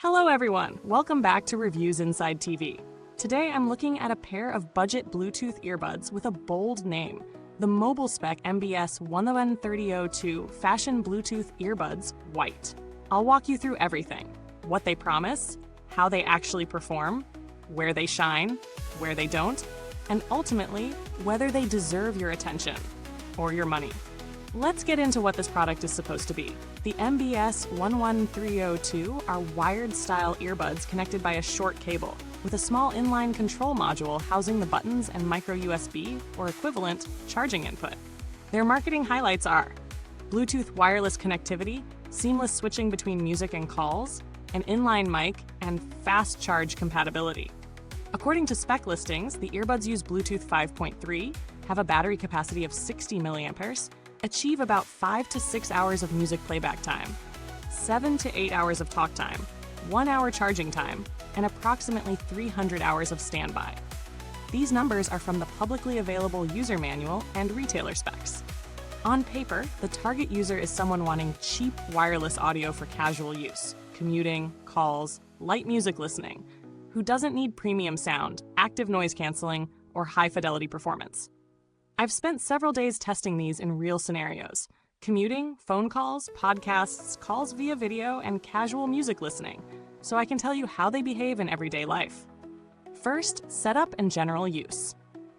Hello everyone, welcome back to Reviewsinsidetv. Today I'm looking at a pair of budget Bluetooth earbuds with a bold name, the MobileSpec MBS11302 Fashion Bluetooth Earbuds White. I'll walk you through everything, what they promise, how they actually perform, where they shine, where they don't, and ultimately, whether they deserve your attention or your money. Let's get into what this product is supposed to be. The MBS11302 are wired-style earbuds connected by a short cable, with a small inline control module housing the buttons and micro USB, or equivalent, charging input. Their marketing highlights are Bluetooth wireless connectivity, seamless switching between music and calls, an inline mic, and fast charge compatibility. According to spec listings, the earbuds use Bluetooth 5.3, have a battery capacity of 60 milliamperes, achieve about 5 to 6 hours of music playback time, 7 to 8 hours of talk time, 1 hour charging time, and approximately 300 hours of standby. These numbers are from the publicly available user manual and retailer specs. On paper, the target user is someone wanting cheap wireless audio for casual use, commuting, calls, light music listening, who doesn't need premium sound, active noise canceling, or high-fidelity performance. I've spent several days testing these in real scenarios: commuting, phone calls, podcasts, calls via video, and casual music listening, so I can tell you how they behave in everyday life. First, setup and general use.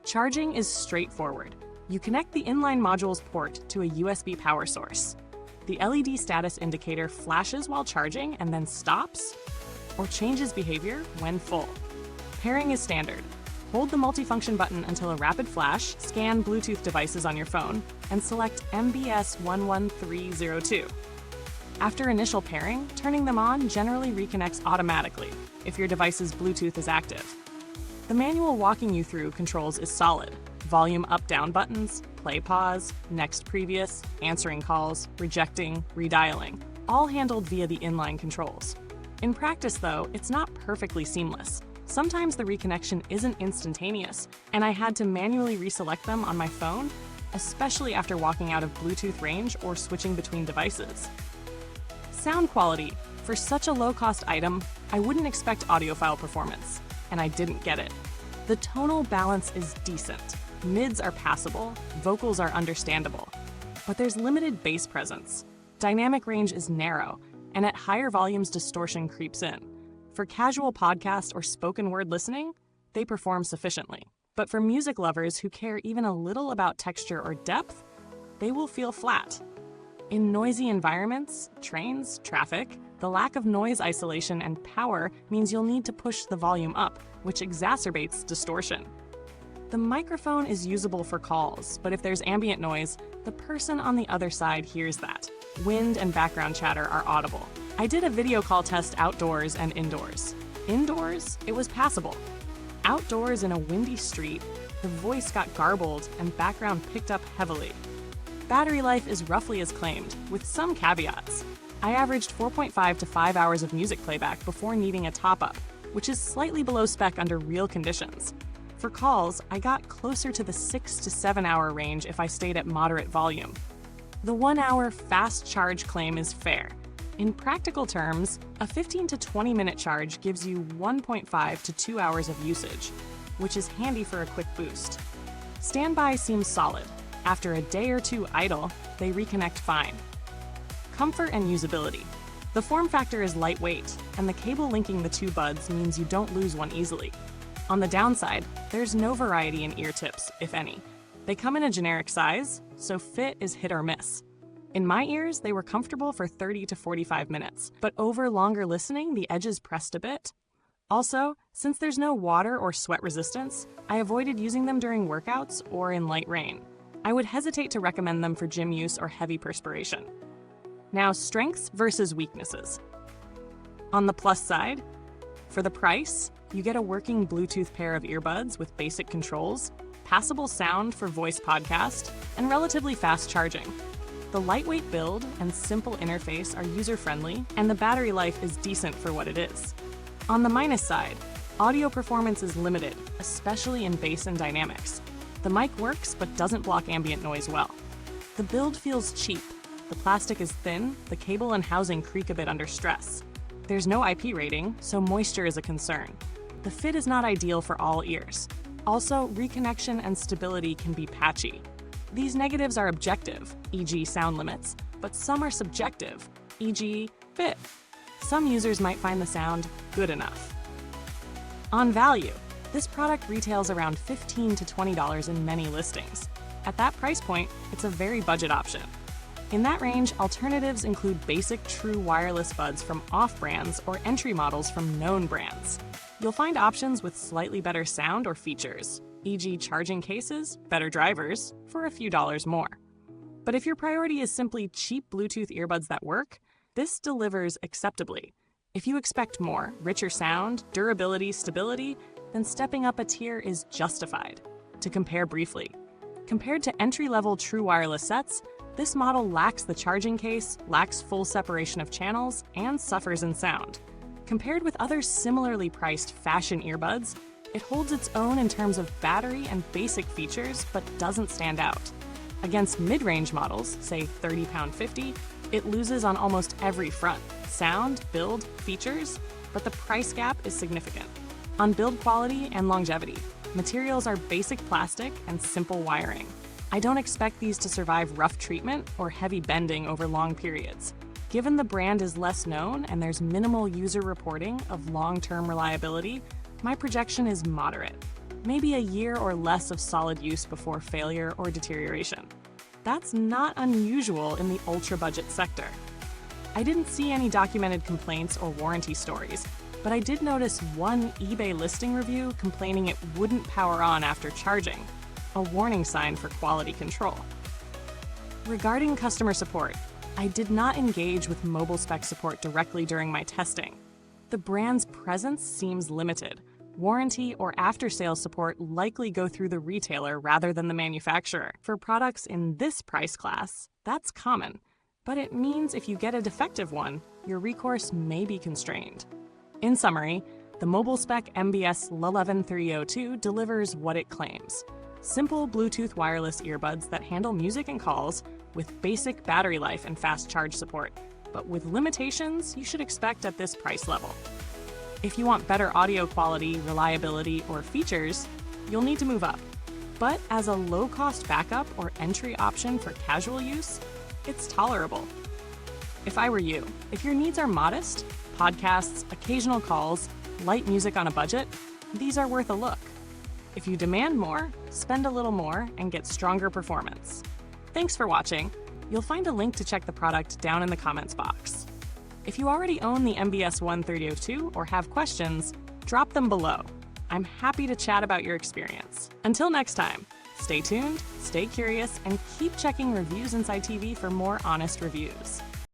Charging is straightforward. You connect the inline module's port to a USB power source. The LED status indicator flashes while charging and then stops, or changes behavior when full. Pairing is standard. Hold the multifunction button until a rapid flash, scan Bluetooth devices on your phone, and select MBS11302. After initial pairing, turning them on generally reconnects automatically if your device's Bluetooth is active. The manual walking you through controls is solid. Volume up-down buttons, play pause, next previous, answering calls, rejecting, redialing, all handled via the inline controls. In practice though, it's not perfectly seamless. Sometimes the reconnection isn't instantaneous, and I had to manually reselect them on my phone, especially after walking out of Bluetooth range or switching between devices. Sound quality. For such a low-cost item, I wouldn't expect audiophile performance, and I didn't get it. The tonal balance is decent. Mids are passable, vocals are understandable, but there's limited bass presence. Dynamic range is narrow, and at higher volumes distortion creeps in. For casual podcast or spoken word listening, they perform sufficiently. But for music lovers who care even a little about texture or depth, they will feel flat. In noisy environments, trains, traffic, the lack of noise isolation and power means you'll need to push the volume up, which exacerbates distortion. The microphone is usable for calls, but if there's ambient noise, the person on the other side hears that. Wind and background chatter are audible. I did a video call test outdoors and indoors. Indoors, it was passable. Outdoors in a windy street, the voice got garbled and background picked up heavily. Battery life is roughly as claimed, with some caveats. I averaged 4.5 to 5 hours of music playback before needing a top-up, which is slightly below spec under real conditions. For calls, I got closer to the 6 to 7 hour range if I stayed at moderate volume. The 1 hour fast charge claim is fair. In practical terms, a 15 to 20 minute charge gives you 1.5 to 2 hours of usage, which is handy for a quick boost. Standby seems solid. After a day or two idle, they reconnect fine. Comfort and usability. The form factor is lightweight, and the cable linking the two buds means you don't lose one easily. On the downside, there's no variety in ear tips, if any. They come in a generic size, so fit is hit or miss. In my ears, they were comfortable for 30 to 45 minutes, but over longer listening, the edges pressed a bit. Also, since there's no water or sweat resistance, I avoided using them during workouts or in light rain. I would hesitate to recommend them for gym use or heavy perspiration. Now, strengths versus weaknesses. On the plus side, for the price, you get a working Bluetooth pair of earbuds with basic controls, passable sound for voice podcast, and relatively fast charging. The lightweight build and simple interface are user-friendly, and the battery life is decent for what it is. On the minus side, audio performance is limited, especially in bass and dynamics. The mic works but doesn't block ambient noise well. The build feels cheap. The plastic is thin, the cable and housing creak a bit under stress. There's no IP rating, so moisture is a concern. The fit is not ideal for all ears. Also, reconnection and stability can be patchy. These negatives are objective, e.g. sound limits, but some are subjective, e.g. fit. Some users might find the sound good enough. On value, this product retails around $15 to $20 in many listings. At that price point, it's a very budget option. In that range, alternatives include basic true wireless buds from off-brands or entry models from known brands. You'll find options with slightly better sound or features, e.g. charging cases, better drivers, for a few dollars more. But if your priority is simply cheap Bluetooth earbuds that work, this delivers acceptably. If you expect more, richer sound, durability, stability, then stepping up a tier is justified. To compare briefly, compared to entry-level true wireless sets, this model lacks the charging case, lacks full separation of channels, and suffers in sound. Compared with other similarly priced fashion earbuds, it holds its own in terms of battery and basic features, but doesn't stand out. Against mid-range models, say £30, $50, it loses on almost every front: sound, build, features, but the price gap is significant. On build quality and longevity, materials are basic plastic and simple wiring. I don't expect these to survive rough treatment or heavy bending over long periods. Given the brand is less known and there's minimal user reporting of long-term reliability, my projection is moderate. Maybe a year or less of solid use before failure or deterioration. That's not unusual in the ultra-budget sector. I didn't see any documented complaints or warranty stories, but I did notice one eBay listing review complaining it wouldn't power on after charging, a warning sign for quality control. Regarding customer support, I did not engage with MobileSpec support directly during my testing. The brand's presence seems limited. Warranty or after-sales support likely go through the retailer rather than the manufacturer. For products in this price class, that's common, but it means if you get a defective one, your recourse may be constrained. In summary, the MobileSpec MBS11302 delivers what it claims: simple Bluetooth wireless earbuds that handle music and calls with basic battery life and fast charge support, but with limitations you should expect at this price level. If you want better audio quality, reliability, or features, you'll need to move up. But as a low-cost backup or entry option for casual use, it's tolerable. If I were you, if your needs are modest, podcasts, occasional calls, light music on a budget, these are worth a look. If you demand more, spend a little more and get stronger performance. Thanks for watching. You'll find a link to check the product down in the comments box. If you already own the MBS11302 or have questions, drop them below. I'm happy to chat about your experience. Until next time, stay tuned, stay curious, and keep checking Reviewsinside TV for more honest reviews.